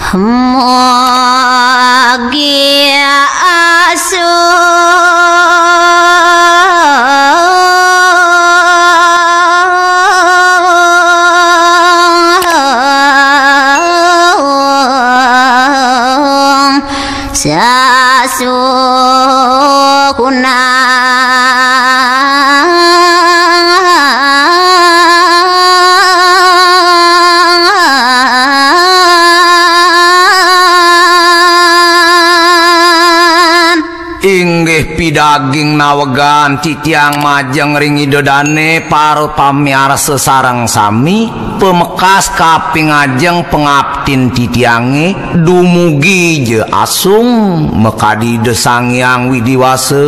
Mogi asu sasukuna inggih pidaging nawegan titiang majeng ringi dodane parut pamiar sesarang sami pemekas kaping ajeng pengaptin titiange dumugi je asung mekadi desang yang widiwase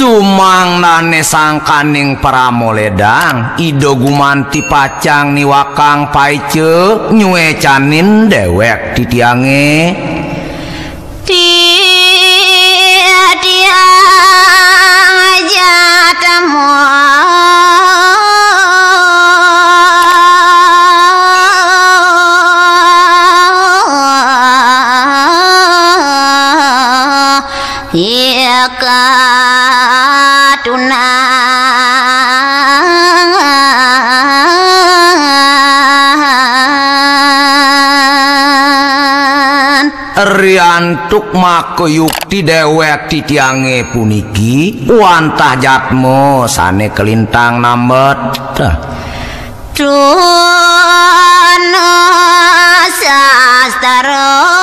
Sumangnane sangkaning pramoledang ido gumanti pacang niwakang paice nyuecanin dewek titiange dia jatamu riantuk mako yukti dewek titiange puniki wantah jatmo sane kelintang nambet Tuna sastara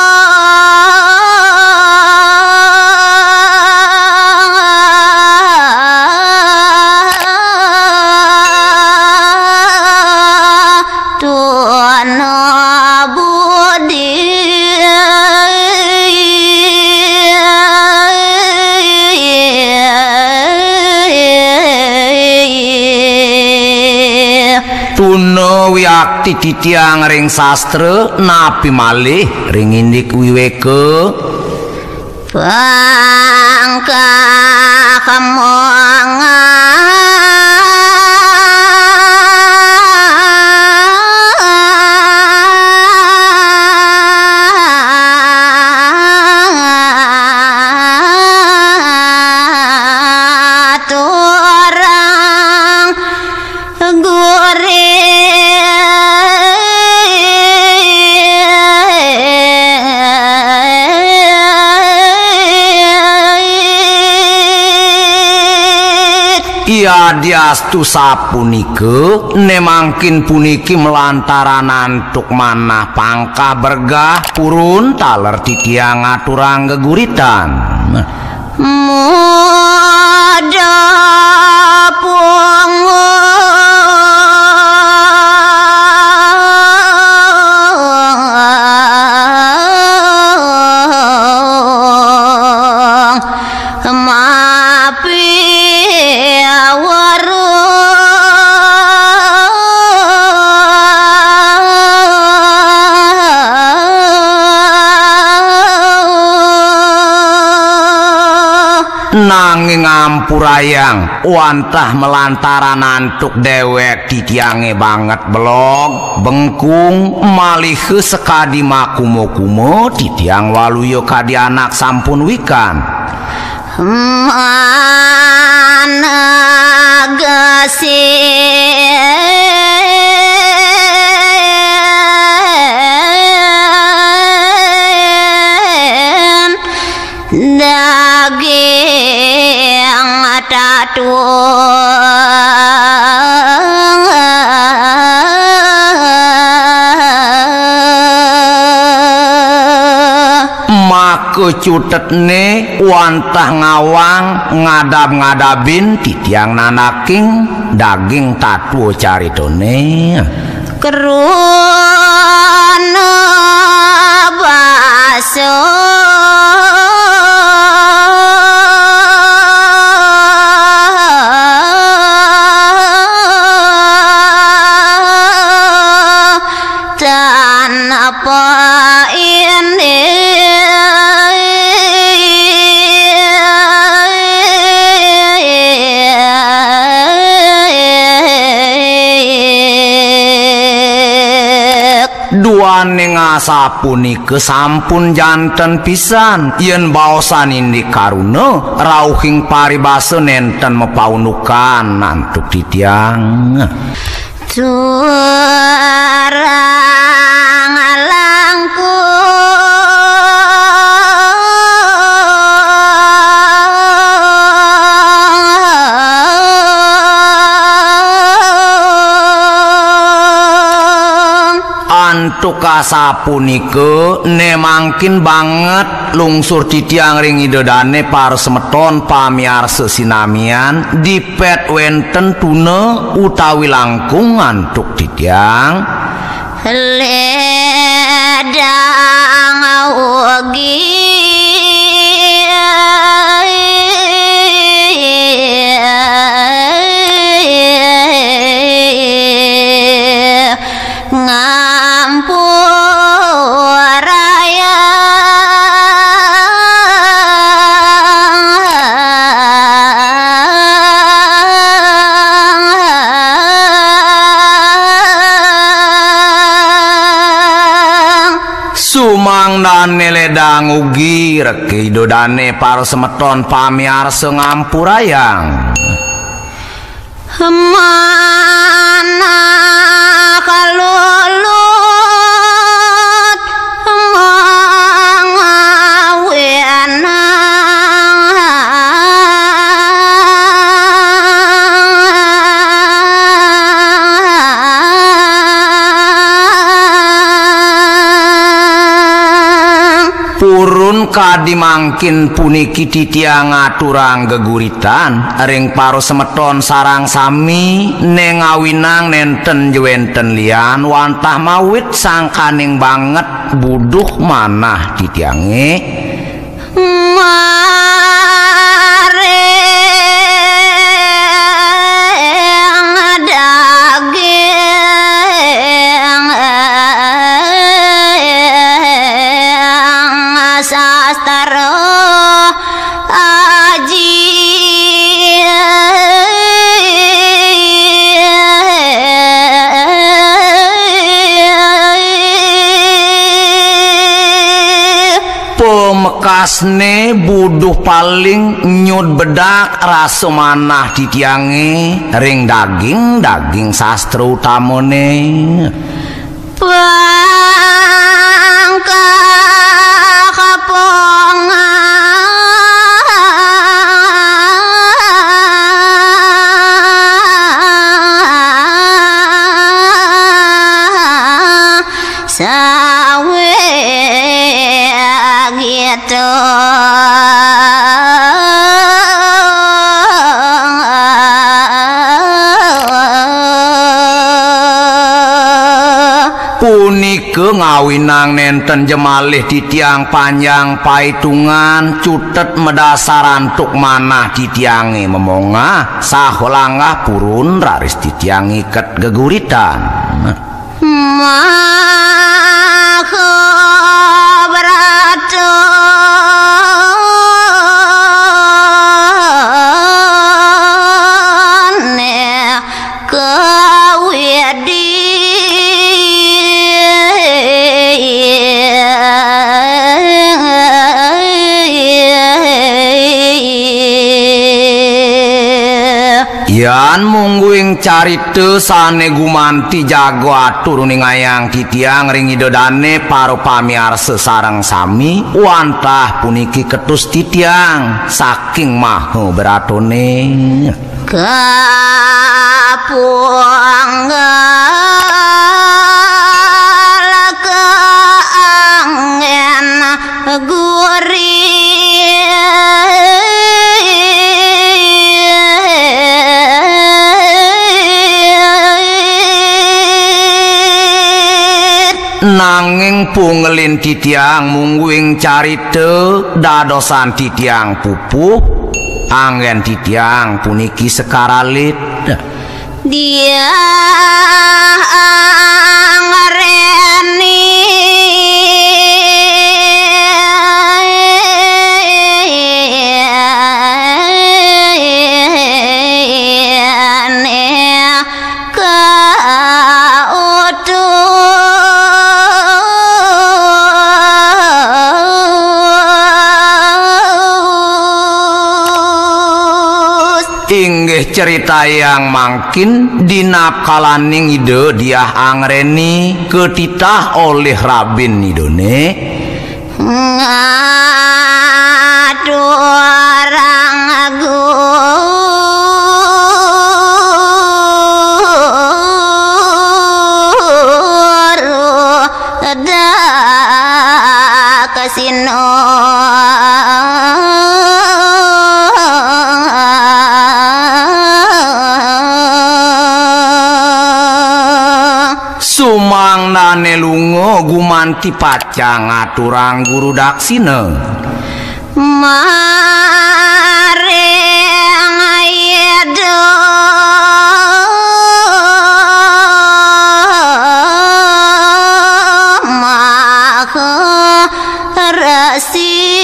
Tuna wiakti titiang ring sastra napi malih ring indik wiweke bangka iya diastu sapunike nemangkin puniki melantaran antuk manah pangkah bergah purun taler titiang aturang geguritan muda pungu nanging ngampurayang wantah melantaran antuk dewek titiange banget belog bengkung malih sekadi makumo-kumo titiang waluyo kadi anak sampun wikan mana gesen daging tatu kecutetne wantah ngawang ngadab-ngadabin titiang nanaking daging tatu caritone Krana baso tanpa ini duane ngasapunike sampun janten pisan yen baosan indi karuna rauhing paribasa nenten mepaunukan nantuk titiang turang alangku antuk kasapunike ne mangkin banget lungsur titiang ring idodane para semeton pamiarsa sinamian dipet wenten tuna utawi langkung antuk titiang ledang ugi ngampuraya sumangdane ledang ugi reki dodane para semeton pamiarsa ngampurayang mana kalulut mangawena purun kadimangkin puniki titiang ngaturang geguritan ring paro semeton sarang sami nengawinang nenten jwenten lian wantah mawit sangkaning banget buduh manah titiange mareng daging sastara aji pemekasne buduh paling nyud bedak rasa manah titiange ring daging sastra utamane pangka sawe gitu punike ngawinang nenten jemalih titiang panjang paitungan cutet medasaran tuk manah titiange memongah saholangah purun raris titiang iket geguritan maha berato kawedi yan mungguing carite sane gumanti jago atur ning ayang titiang ring idodane paro pamiarsa sareng sami wantah puniki ketus titiang saking maha beratone kapunggal keangen gurih nanging pungelin titiang mungguing carite dadosan titiang pupuh anggen titiang puniki sekaralit dia ngareni inggih cerita yang mangkin dinapkalaning ide dia angreni ketitah oleh Rabin idone ngadu orang guru ada kasino sumang nane lungo gumanti pacang aturang guru daksine mareng ayedo maha rasi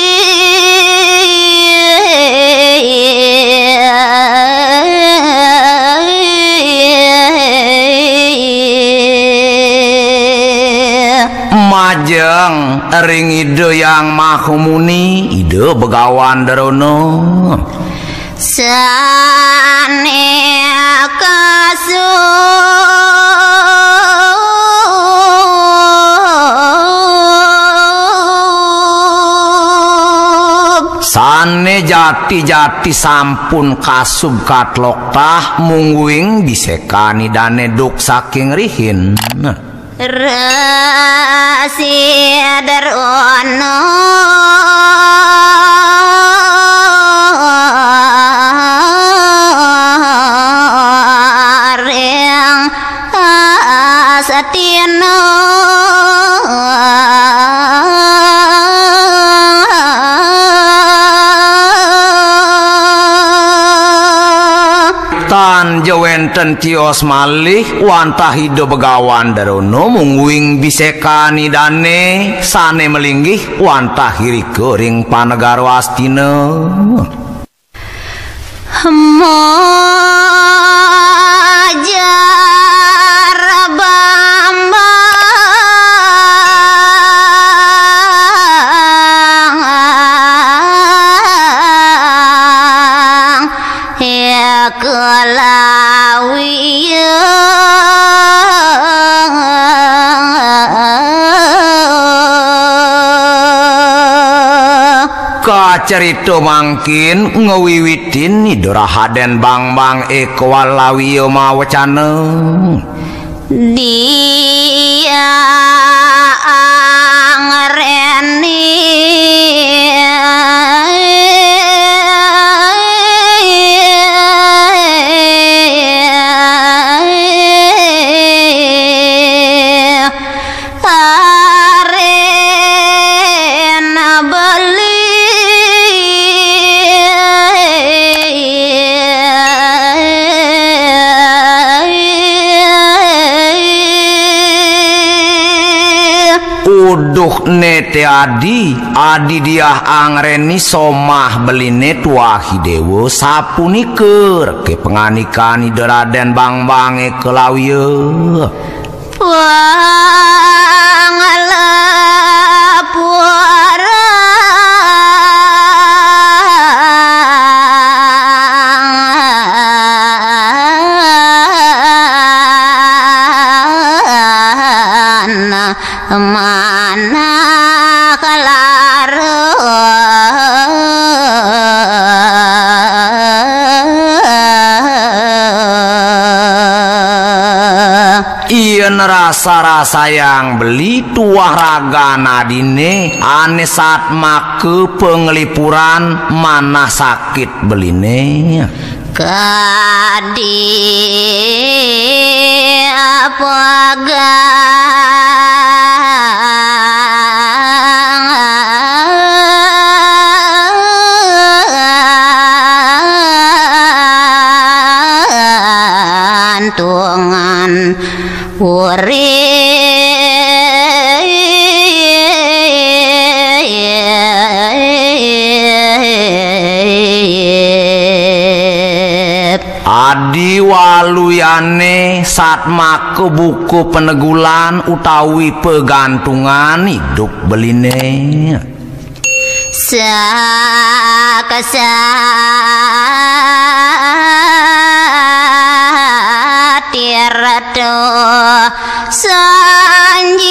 majeng ring ide yang mahumuni ide begawan derono sane kasub sane jati-jati sampun kasub katlok tah mungguing bisekani dane duk saking rihin rahasia darono reng satyana tan jawenten tios malih wantah hido begawan darono mungguing bisekani dane sane melinggih wantah hiri kering panegaro Astina Majar Bambang ya kelawi kacerita mangkin ngewiwitin idora Raden Bambang eko walawiyo mawacana dia angreni uduh nete adi dia angreni somah beline tuahi dewa sapuniker ke penganikan ide Raden Bambang kelawiye pangalapuara mana kelar Ien rasa-rasa yang beli tuah raga nadine ane saat make pengelipuran mana sakit beline kadi apa gantungan urip. Adi waluyane satma ke buku penegulan utawi pegantungan hidup beline tirado sanjiwani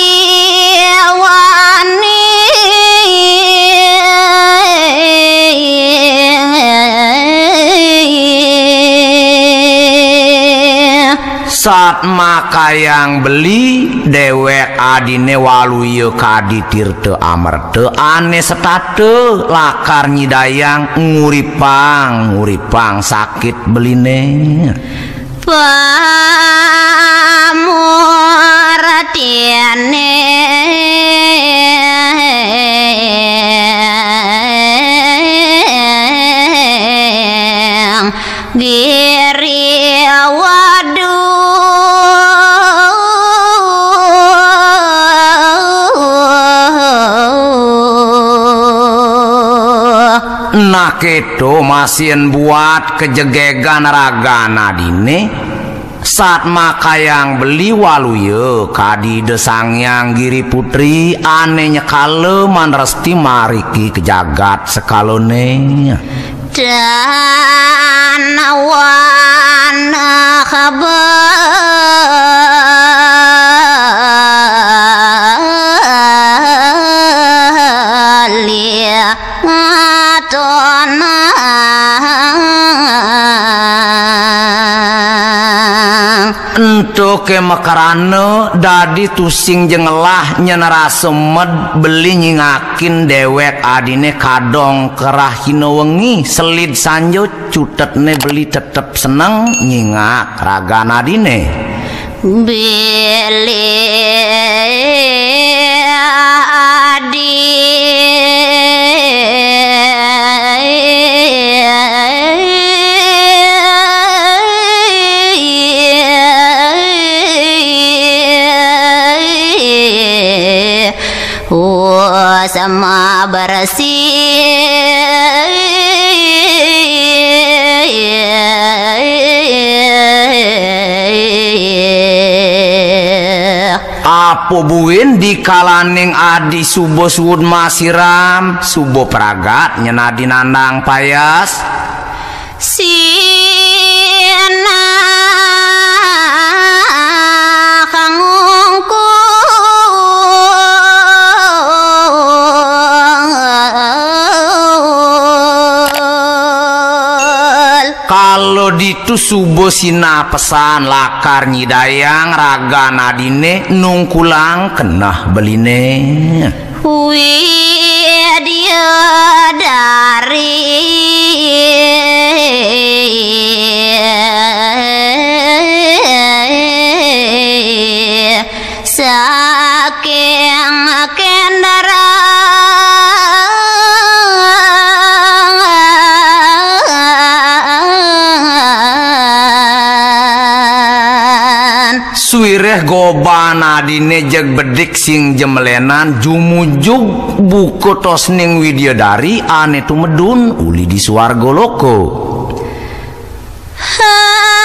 saat maka yang beli dewek adine waluye kadi tirte amerte ane setate lakar nyidayang nguripang sakit beline pamuratiane giri nah keto masien buat kejegegan raga nadine saat maka yang beli waluye kadi desang yang giri putri ane nyekale manresti mariki kejagat sekalone dan wana kabalia ngatona ento ke makarane dadi tusing jengelah nyenera semed beli nyingakin dewek adine kadong kerah hino wengi selid sanjo cutetne beli tetep seneng nyingak raga nadine beli adi sama bersih apa buin di kalaning adi subo suwud masiram subo pragat nyenadi nandang payas sina kalau ditu subo sina pesan lakar nyidayang raga nadine nungkulang kenah beline dia dari saking kendara suireh goban adine jeg bedik sing jemelenan jumujug buku tosning widyadari ane tumedun uli di swarga loko hadia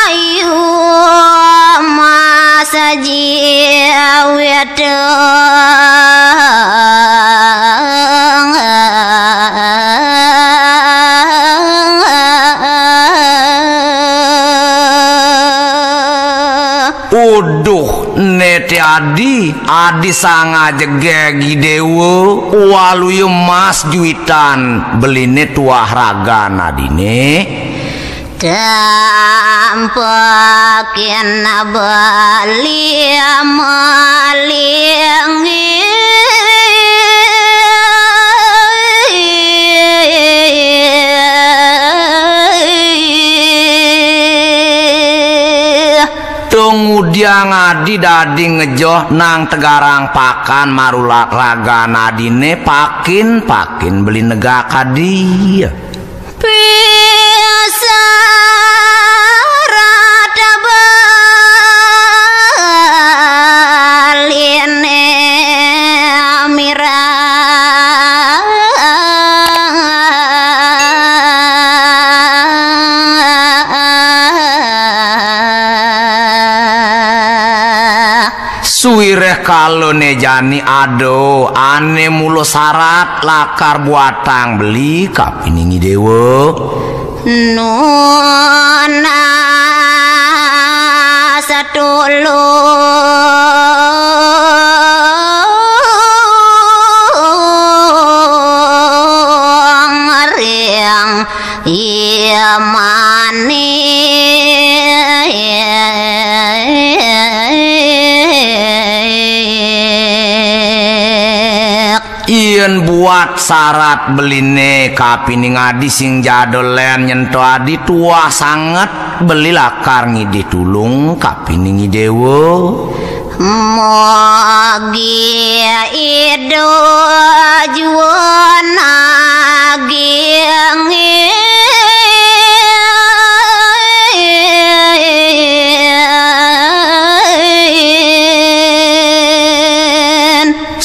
ayu masaji aweda uduh nete adi sanga jegegi dewe waluyu mas juitan beline tuah raga nadine dampakin bali malingi kemudian ngadi dadi ngejoh nang tegarang pakan marulak raga nadine pakin beli nega kadi biasa kalau nejani ado ane mulo syarat lakar buatang beli kapiningi dewa nuna satulung riang iya mani yen buat syarat beline kapining adi sing jadolen nyento adi tua sangat beli lakar ngidi tulung kapiningi dewa mogi ido juana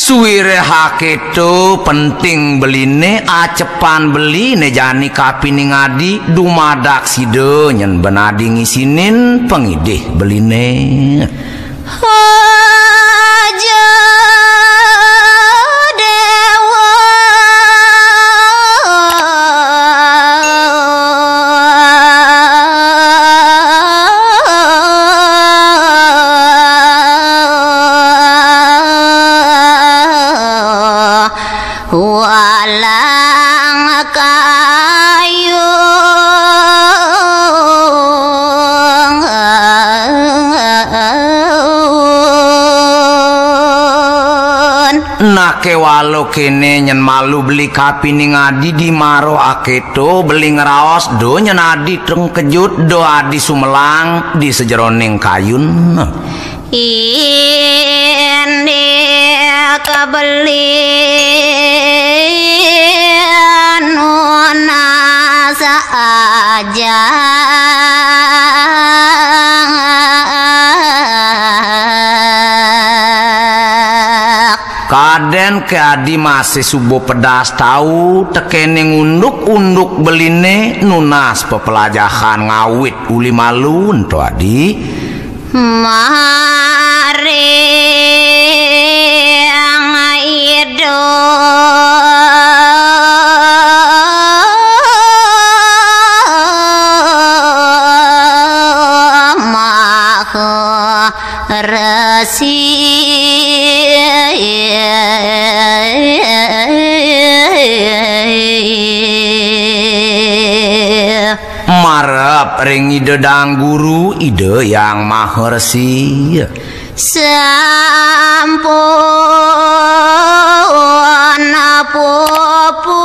suwire haketo penting beline acepan beli nejani kapining adi dumadak side nyen benadi ngisinin pengidih beline aja dewa walang kayu nake walau kene nyen malu beli kapining adi di maro aketo beli ngeraos do nyen adi treng kejut do adi sumelang di sejeroning kayun ini kebeli nuna saja kaden ke adi masih subuh pedas tahu tekene unduk beline nunas pepelajahan ngawit uli malun to adi mari ido maha resi marep ring ide dang guru ide yang mahersi sampun pupu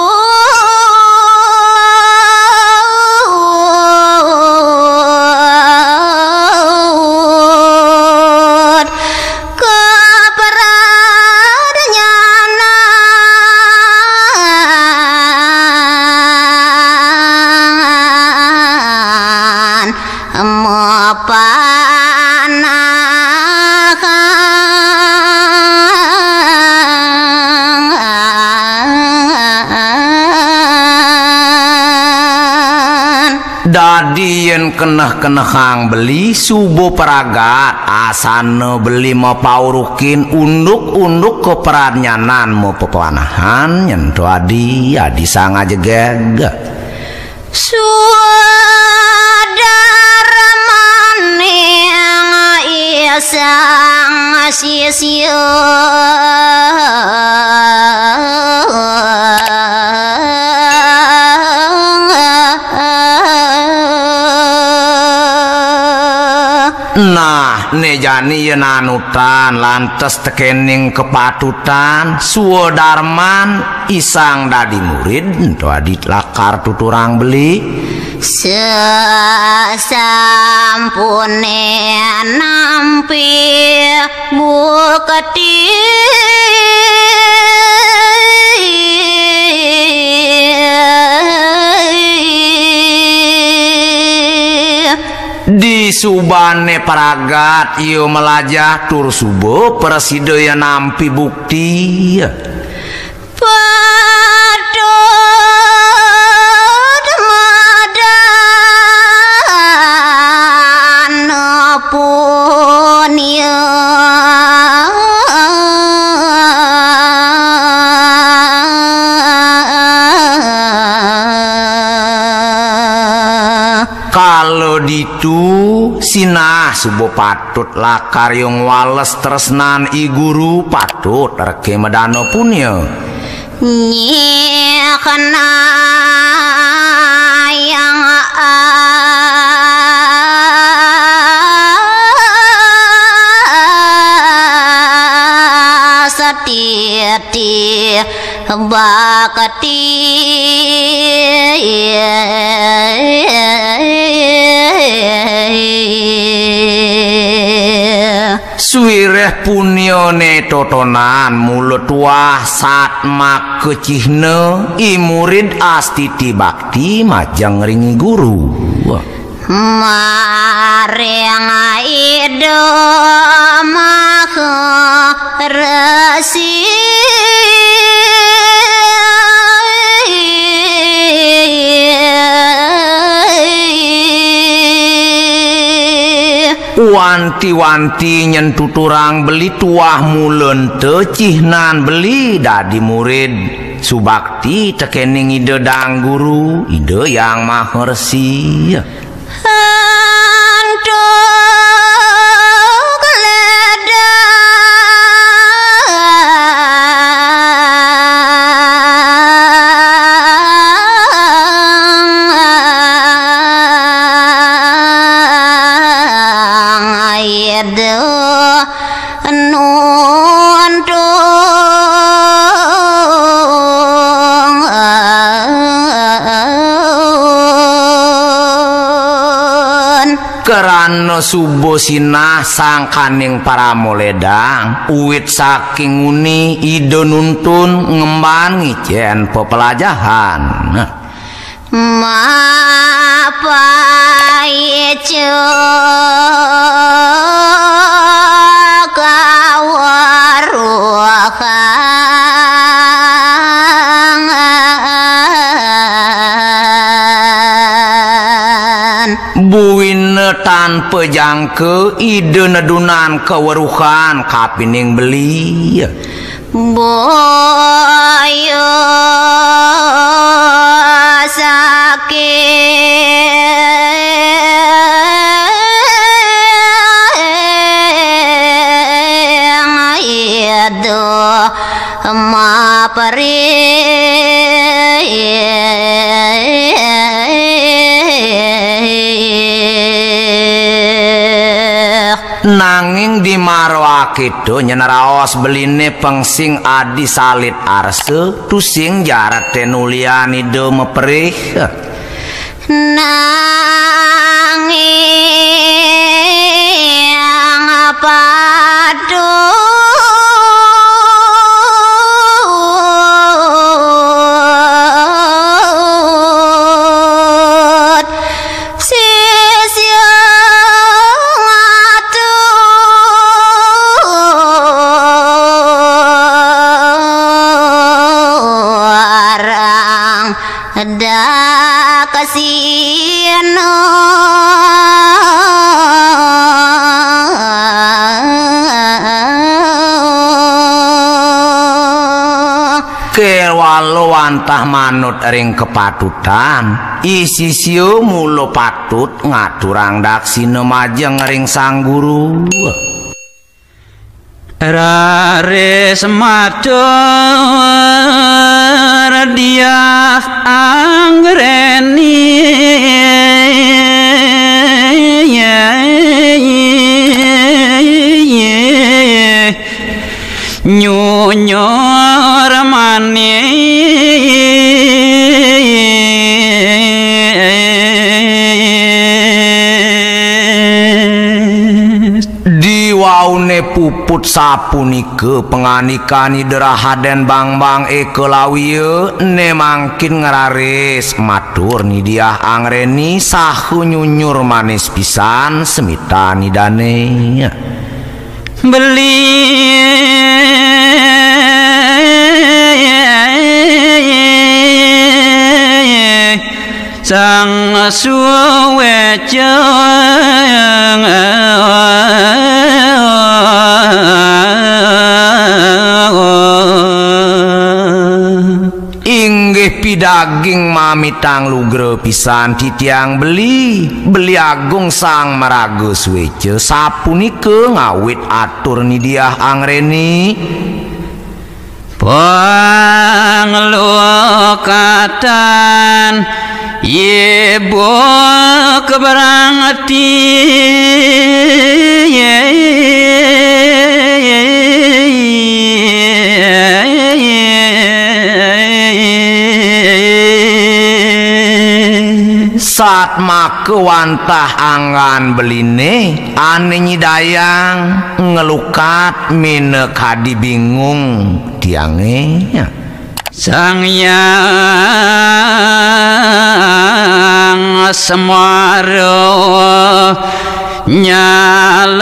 dadi yen keneh-kenehang beli subuh peragat asane beli mau paurukin unduk ke peranyanan mau pepanahan nyentu adi sang ajegeg saudara maning isang sia-sia nah nejani yen anutan lantes tekening kepatutan suodarman isang dadi murid to adit lakar tuturang beli sasampune nampi bukati di subane paragat iyo melajah tur subuh persidaya nampi bukti padot madan punya Kalau ditu sinah subo patut lakaryong wales tresnan I guru patut reke medano punya nyekana yang sati bakati suwireh punyone totonan mulut wah satma kecihne I murid astiti bakti majang ringi guru mareng ido mah resi wanti-wanti nyentuturang beli tuah mulen tecihnan beli dadi murid subakti tekening ide dang guru ide yang mahersi Kerana subo sinah sangkaning para moledang uwit saking uni ide nuntun ngemban ngicen pepelajahan mapai buine tanpa jangke ide nedunan keweruhan kapining beli boyo sakit itu mapari nanging di marwa kitu nyeneraos beline pengsing adi salit arse tusing jarat tenulian ide meperih nanging padu ada kasino walau wantah manut ring kepatutan isi sio mulo patut ngaturang daksina majeng ring sang guru rare sematur dia anggreni nyunyor manis diwaune puput sapunike penganikani derahaden bang-bang ekelawiye ne mangkin ngeraris matur ni dia angreni sahu nyunyur manis pisan semita nidane beli sang suwe jeng inggih inggih pidaging mamitang lugre pisan titiang beli agung sang maraga suwece sapunika ngawit atur nidiah angreni panglokatan ibu keberangati saat make wantah angan beline ane nyidayang ngelukat minek hadi bingung tiange sang yang semaro nyalentara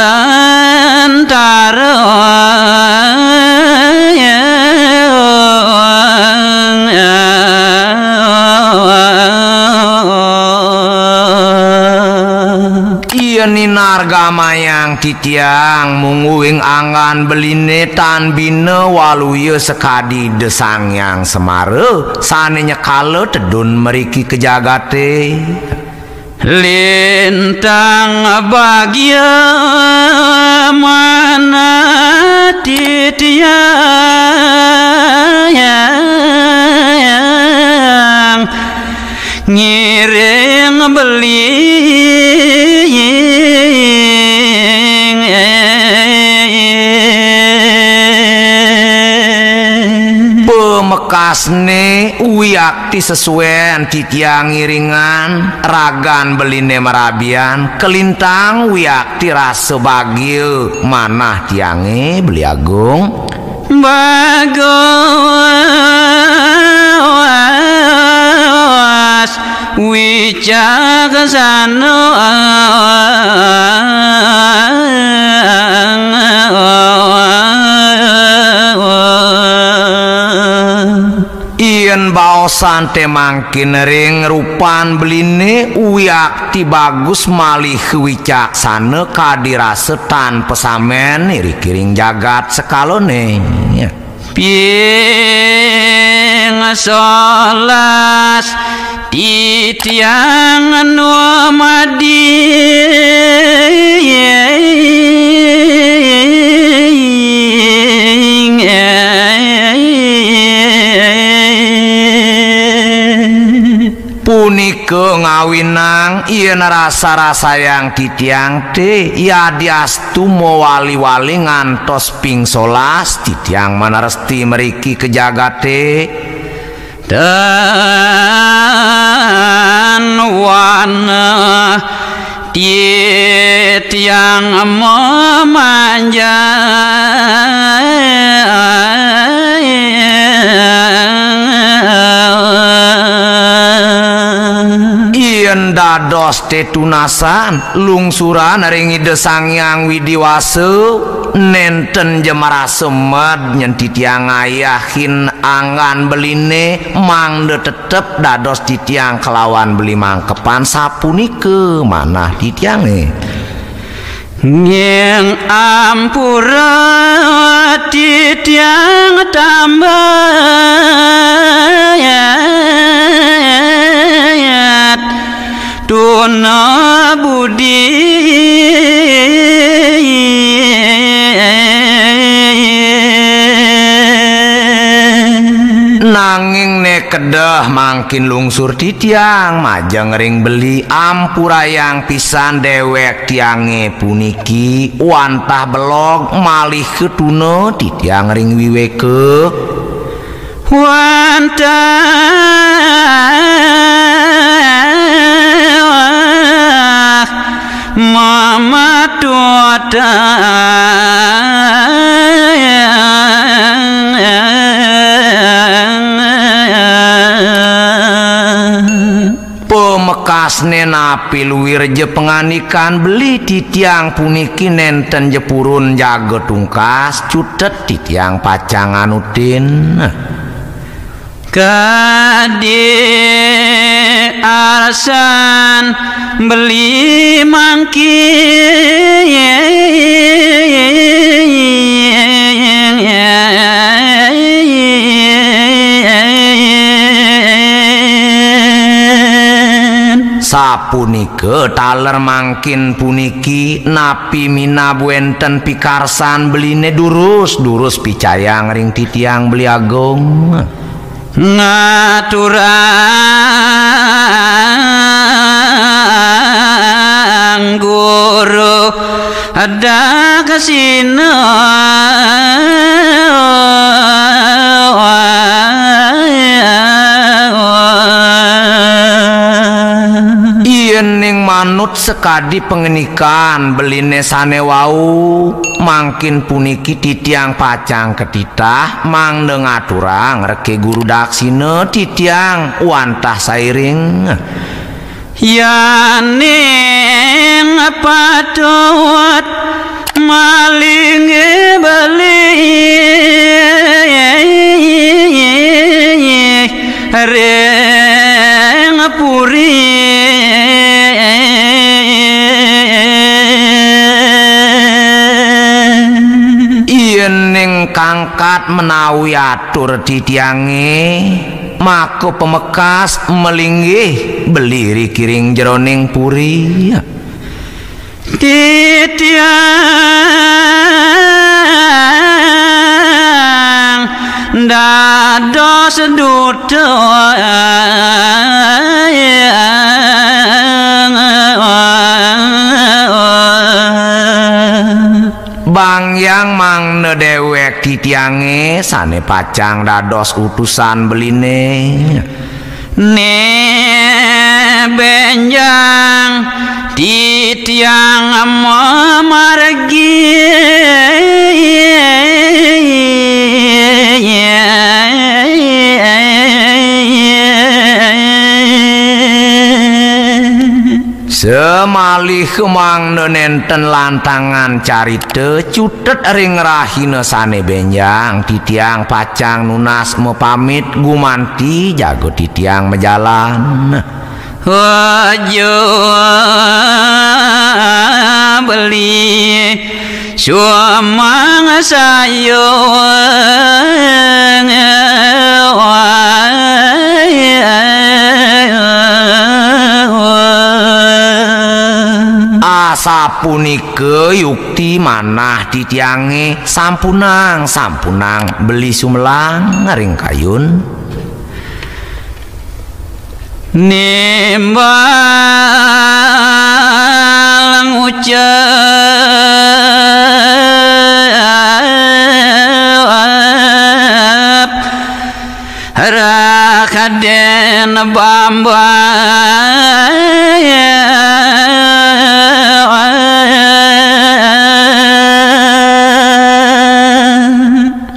ninarga mayang titiang munguing angan beline tan bine waluye sekadi desang yang semare sanenya kala tedun meriki kejagate lintang bagia mana titiang ngiring beli pemekasne uyakti sesuaian titiang ngiringan ragan beline merabian kelintang uyakti rasa bagil manah tiange beli agung bagus wicaksana yen baosan temangkin ring rupan beline uyakti bagus malih wicaksana kadirase tanpa samen iri-kiring jagat sekalone pieng solas titiang anu madi punika ngawinang yen rasa-rasa yang titiang teh ya diastu mowali-wali ngantos ping 11 titiang manaresti meriki kejagate dan wana titiang memanja yen dados tetunasan lungsuran ringi desang yang widiwase nenten jemara semed nyen titiang ayahin angan beline mangde tetep dados titiang kelawan beli mangkepan sapunike manah titiange yang ampura titiang tambayat tuna budi nanging ne kedah mangkin lungsur titiang majeng ring beli ampura yang pisan dewek tiange puniki wantah belog malih ketuna titiang ring wiweke wantah mama tuata pemekasne napi luwir je penganikan beli titiang puniki nenten jepurun jaga tungkas cutet titiang pacangan utin kade alasan beli mangki sapunike taler mangkin puniki napi minab wenten pikarsan beline durus picayang ring titiang beli agung ngaturang guru ada kasino iening manut sekadi pengenikan beline sane wau mangkin puniki titiang pacang ketitah mang dengaturang reke guru daksine titiang wantah sairing yaning patut maling beli reng puri iening kangkat menawi atur titiange mako pemekas melinggih beli rikiring jeroning puri titiang dados duto Bang yang mang nedewek titiange sane pacang dados utusan beline ne benjang titiang margi semalih mang nenten lantangan carite cutet ring rahina sane benjang titiang pacang nunas mepamit gumanti jago titiang mejalan aja beli suamang sayo sapunike yukti manah titiange sampunang beli sumelang ring kayun nimbang ucap rakaden bamba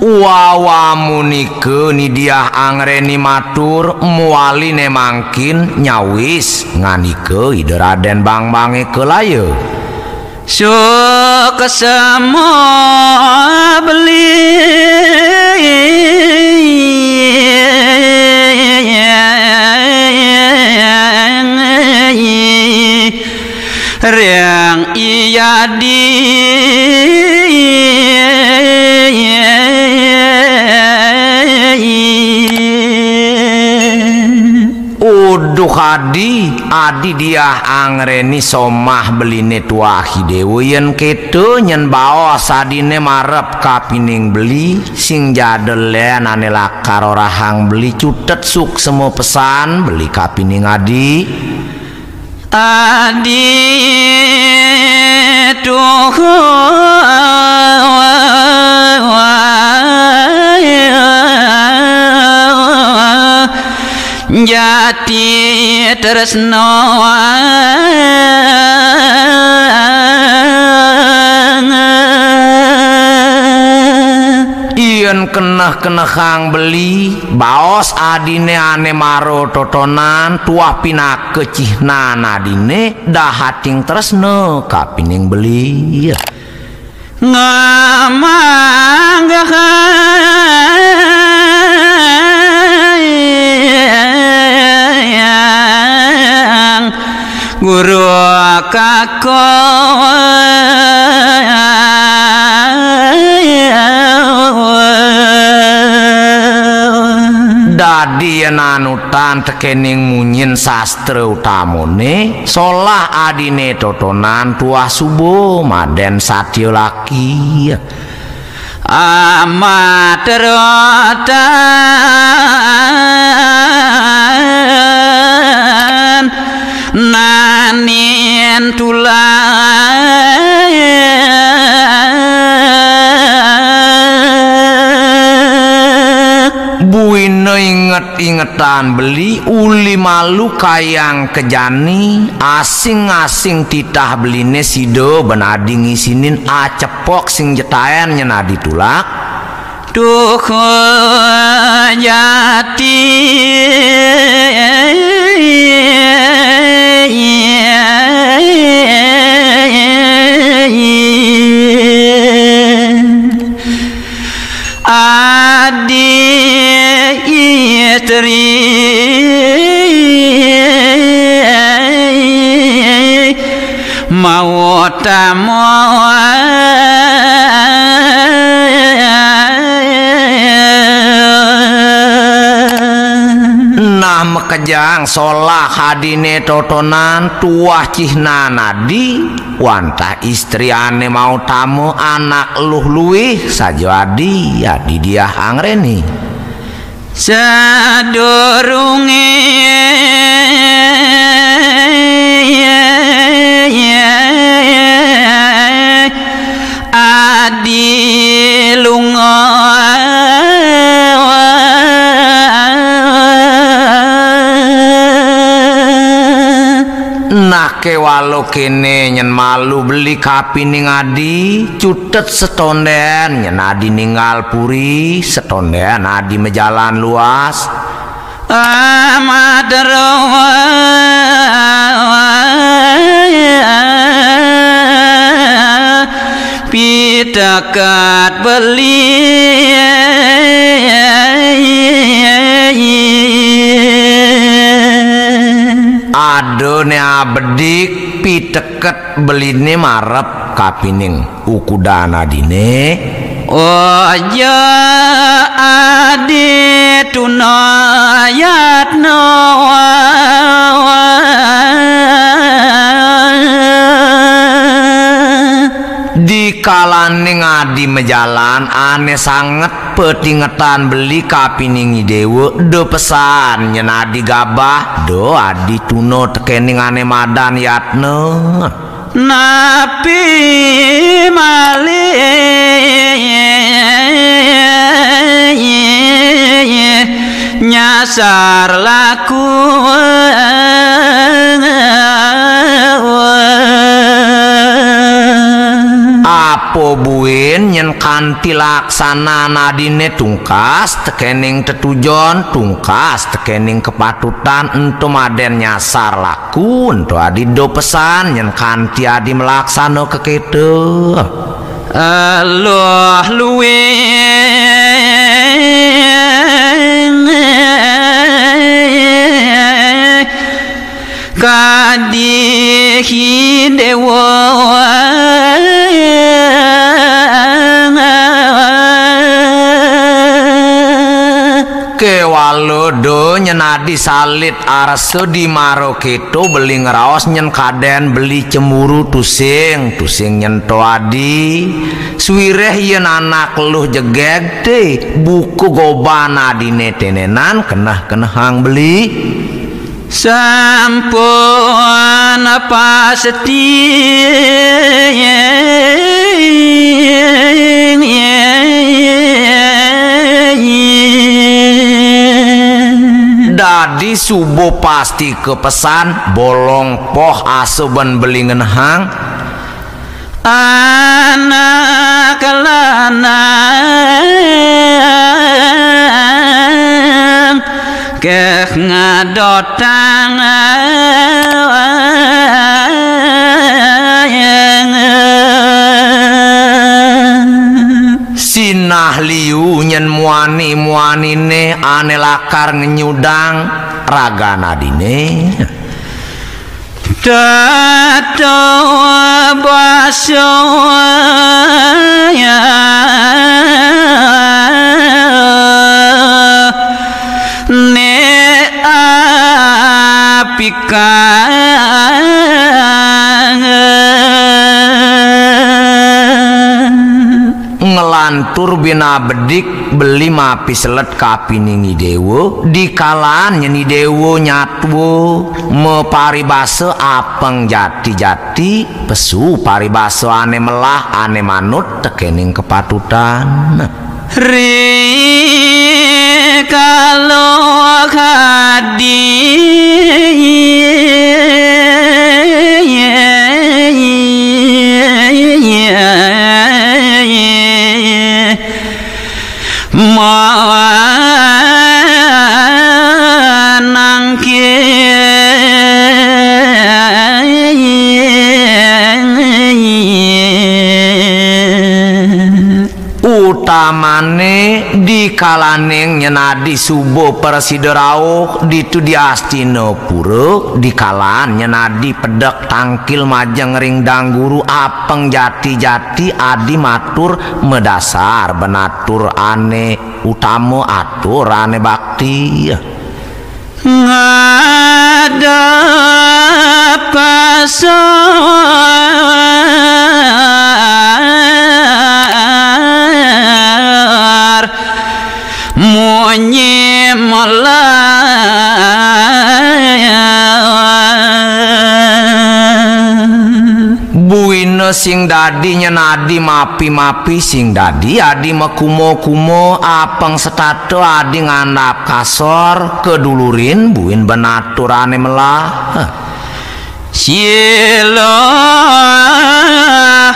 wawamunike nidiah angreni matur mualine mangkin nyawis nganike ide Raden bang-bange kelaya so kesemo beli riang iya di uduh adi diah angreni somah beline tuahi dewe yen keto nyen baos adine marep kapining beli sing jadelen ane lakar orahang beli cutet suk semua pesan beli kapining adi tuh jati tresno yen keneh-kenehang beli baos adine ane maro totonan tuah pinake cihnan adine dahating tresno kapining beli ngamanggang guru kako Dadi nanutan tekening munyin sastra utamone solah adine totonan tuah subuh maden satya laki amat rotan nanin buina inget-ingetan beli uli malu kayang kejani asing-asing titah beline sido benadi ngisinin acepok sing jetaen nyenadi tulak duh jati adi istri mau tamu nah mekejang solah hadine totonan tuah cihna nadi wantah istriane mau tamu anak luh luih saja adi dia angreni sadurunge adi lunga nah kewalo kene nyen malu beli kapining adi cutet setonden nyen adi ninggal puri setonden adi mejalan luas amat pitakat beli adone abedik piteket beline marep kapining ukudan adine oja adi tunayatno di kalaning adi mejalan ane sanget petingetan beli kapiningi dewe do pesan nyen adi gabah do adi tuno tekening ane madan yatne napi mali nyasar laku apo buin nyen kanti laksana nadine tungkas tekening tetujon tungkas tekening kepatutan ento maden nyasar laku ento adi do pesan nyen kanti adi melaksano keketu Allah luwe kadihi dewa kewalo do nyenadi salit arse di maro keto beli ngeraos nyen kaden beli cemburu tusing nyento adi suwireh yen anak luh jegeg teh buku goban adine tenenan kenah-kenahang beli sampun pasti dadi subuh pasti kepesan bolong poh asuban belingan hang anak lanang keh ngadotang sinah liu nyen muani-muanine ane lakar ngenyudang raga nadine tato baso ngelantur bina bedik beli mapi selet kapiningi dewo dikalaan nyeni dewo nyatwo meparibase apeng jati-jati pesu paribase ane melah ane manut tekening kepatutan kalau hadi utamane di kalaneng nyenadi subuh persiderauh ditu di Astinapura di kalan nyenadi pedek tangkil majeng ring dangguru apeng jati-jati adi matur medasar benatur ane utama atur ane bakti ngadap kasar munyi buina sing dadi nyenadi mapi-mapi sing dadi adi mekumo-kumo apeng setato adi ngandap kasor kedulurin buin benaturane melah sila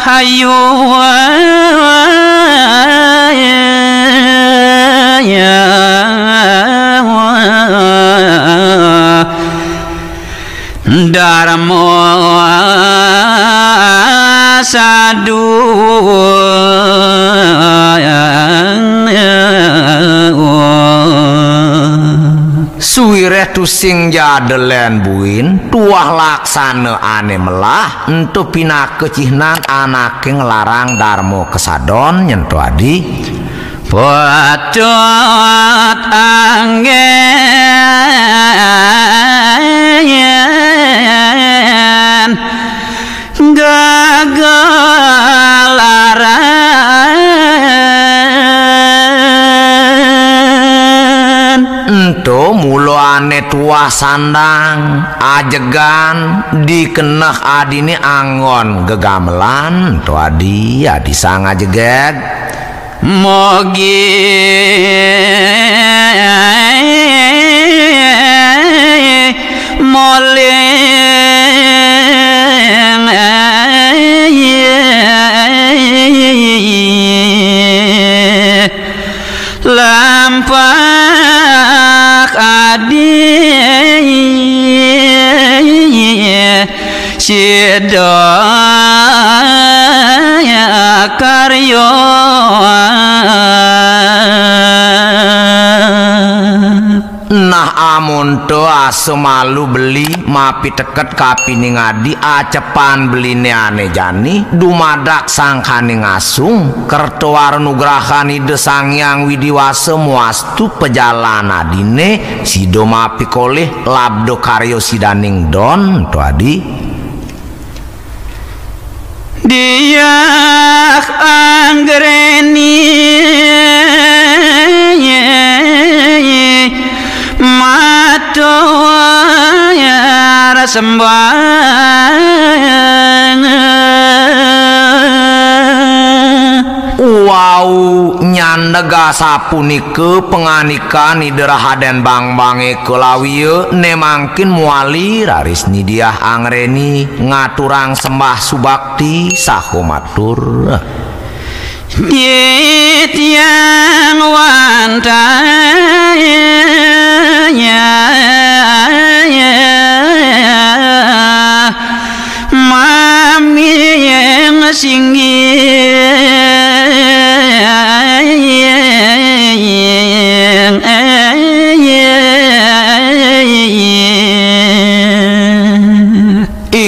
hayu Dharma sadu suwireh tusing jadelen buin tuah laksana ane melah entu pinake cihnan anake ngelarang Darmo kesadon nyentuh adi Pacat angin gagalaran ento mulo ane tuah sandang ajegan dikeneh adine angon gegamelan to adi sang ajegeg mogi moleng lampak adi sidaya karyo nah amun to asemalu beli mapi teket kapining adi acepan beline ane jani dumadak sangkane ngasung kertuar nugrahani desang yang widiwase muastu pejalan adine sido mapi koleh labdo karyo sidaning don to adi dia anggreni mato ya sembang wow nyandega sapunike penganikan iderahaden bang-bange kelawieu nemangkin muali raris nidiah angreni ngaturang sembah subakti sahomatur Tiang wantanya mami yang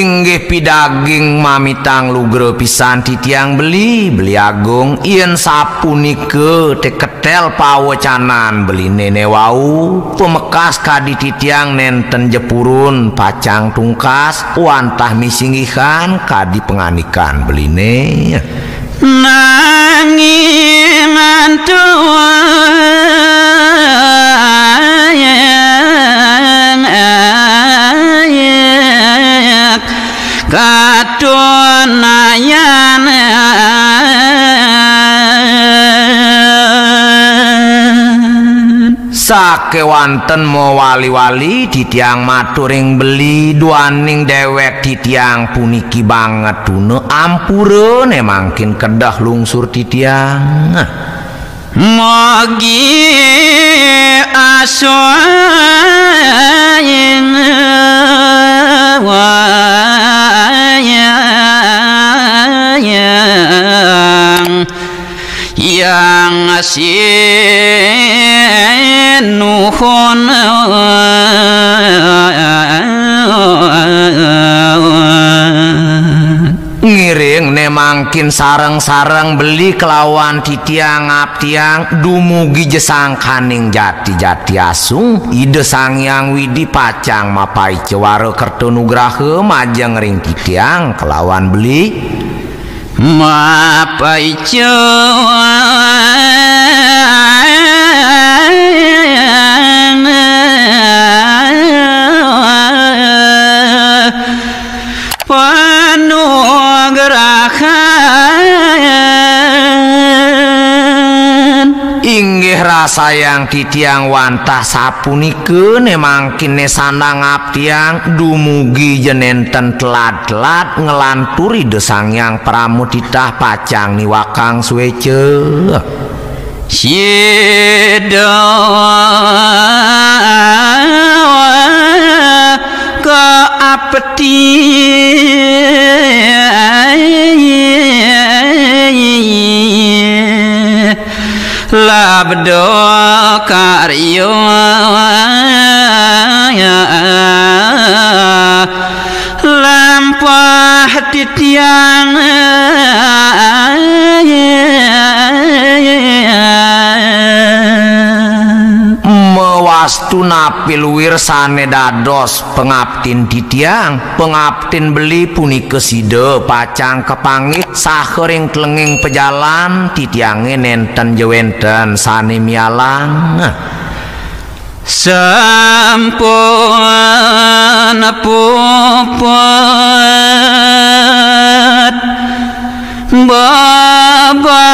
inggih pidaging mamitang lugre pisan titiang beli agung yen sapunike teh ketel pawecanan beli nene wau pemekas kadi titiang nenten jepurun pacang tungkas wantah misinggihan kadi penganikan beline nanging katunayan sakewanten mau wali-wali titiang maturing beli duaning dewek titiang puniki banget tune ampureun emangkin kedah lungsur titiang mogi asoyeng yang nuhun ngiring nemangkin sareng-sareng beli kelawan titiang aptiang dumugi jesangkaning jati-jati asung ide sangyang widi pacang mapai cewara kerto nugraha majeng ring titiang kelawan beli mapai inggih rasa yang titiang wantah sapunikeun emangkin nesandang aptiang dumugi jenenten telat-telat ngelanturi desang yang pramutitah pacang niwakang suece siedo ke apeti labdo karyo lampah titiang mewastu napi luwir sane dados pengaptin titiang pengaptin beli punike side pacang kepangit sahering tlenging pejalan titiange nenten jewenten sane mialang sampun puput babawasan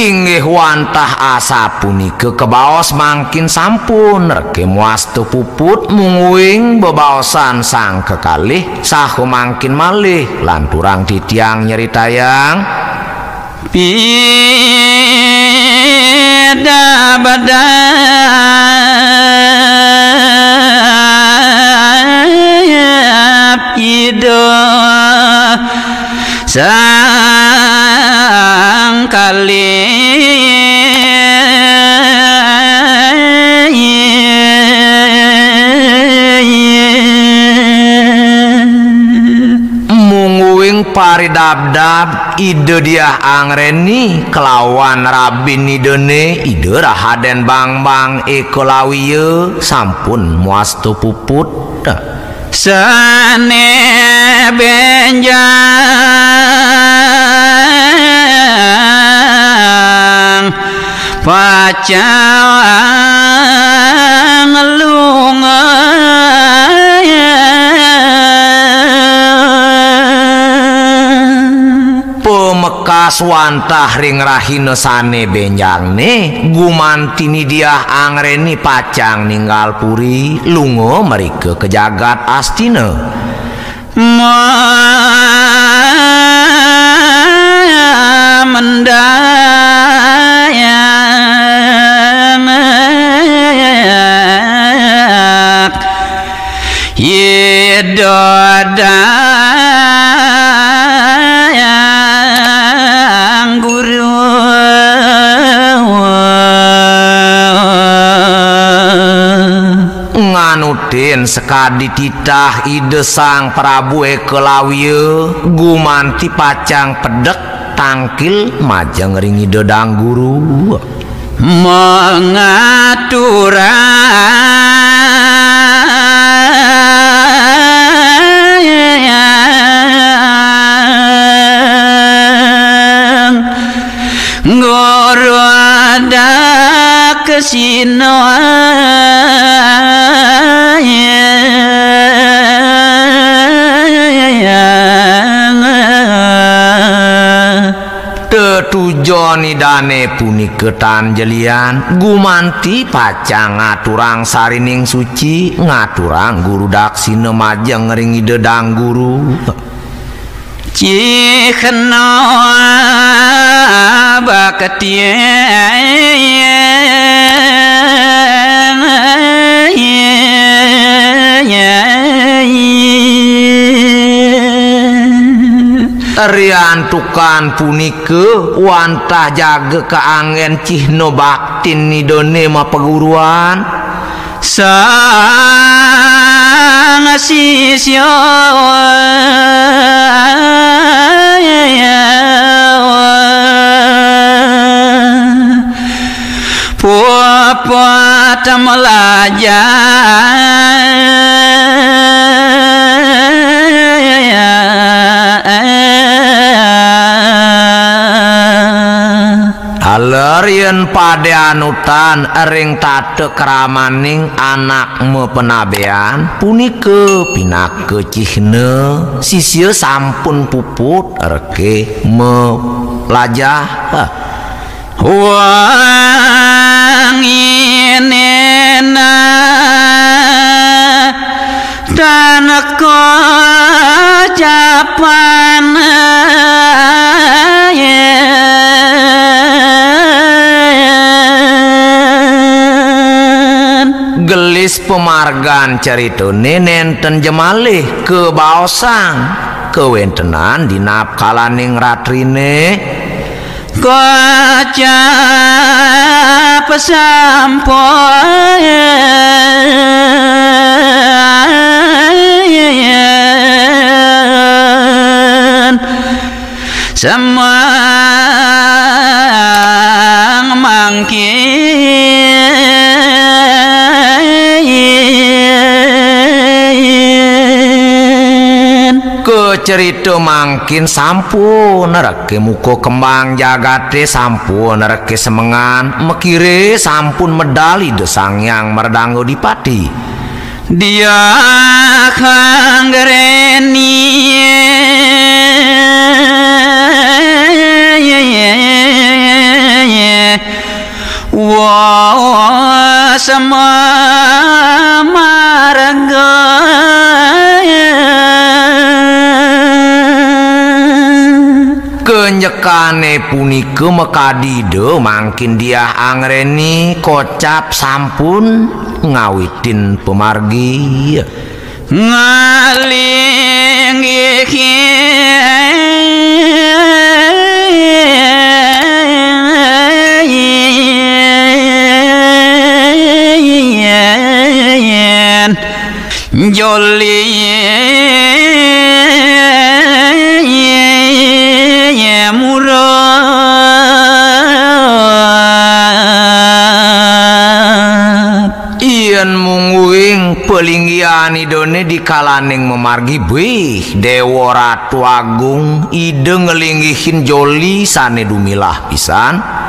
inggih wantah asa punike kebaos mangkin sampun reke muastu puput munguing bebaosan sang kekalih sahu mangkin malih lanturang titiang nyeritayang beda badayap ido sang kali paridabdab ide dia angreni kelawan rabin idene ide rahaden bang ekolawiye sampun muastu puput sane benjang pacang lunga pemekas wantah ring rahina sane benjangne gumantini dia angreni pacang ninggal puri lunga merike ke jagat astina mendayak yedoda Raden sekadi titah ide sang Prabu Ekelawieu gumanti pacang pedek tangkil majeng ring ide dangguru Guru ada kesino tetujon idane puniketan jelian gumanti pacang ngaturang sarining suci ngaturang guru daksina majeng ring ide dangguru Cikno bakatien riantukan punike wantah jaga kaangen cihno baktin nidone ma peguruan sang sisyo puat Alerien pada anutan ering tate keramaning anak me penabean punike pinake cihne sisye sampun puput reke me lajah wanginena tanah kocapan gelis pemargan carito nenten jemalih ke baosang kewentenan dinap kalaning ratrine kaca pesampoy semang mangkin kecerita mangkin sampun reke muko kembang jagate sampun reke semengan mekire sampun medali desang yang merdanggo dipati dia kanggereni wow sama marga kenyekane punike mekadide mangkin dia angreni kocap sampun ngawitin pemargi ngalingi joli Ian munguing pelinggian idone di kalaning memargi bih Dewa Ratu Agung ide ngelinggihin joli sane dumilah pisan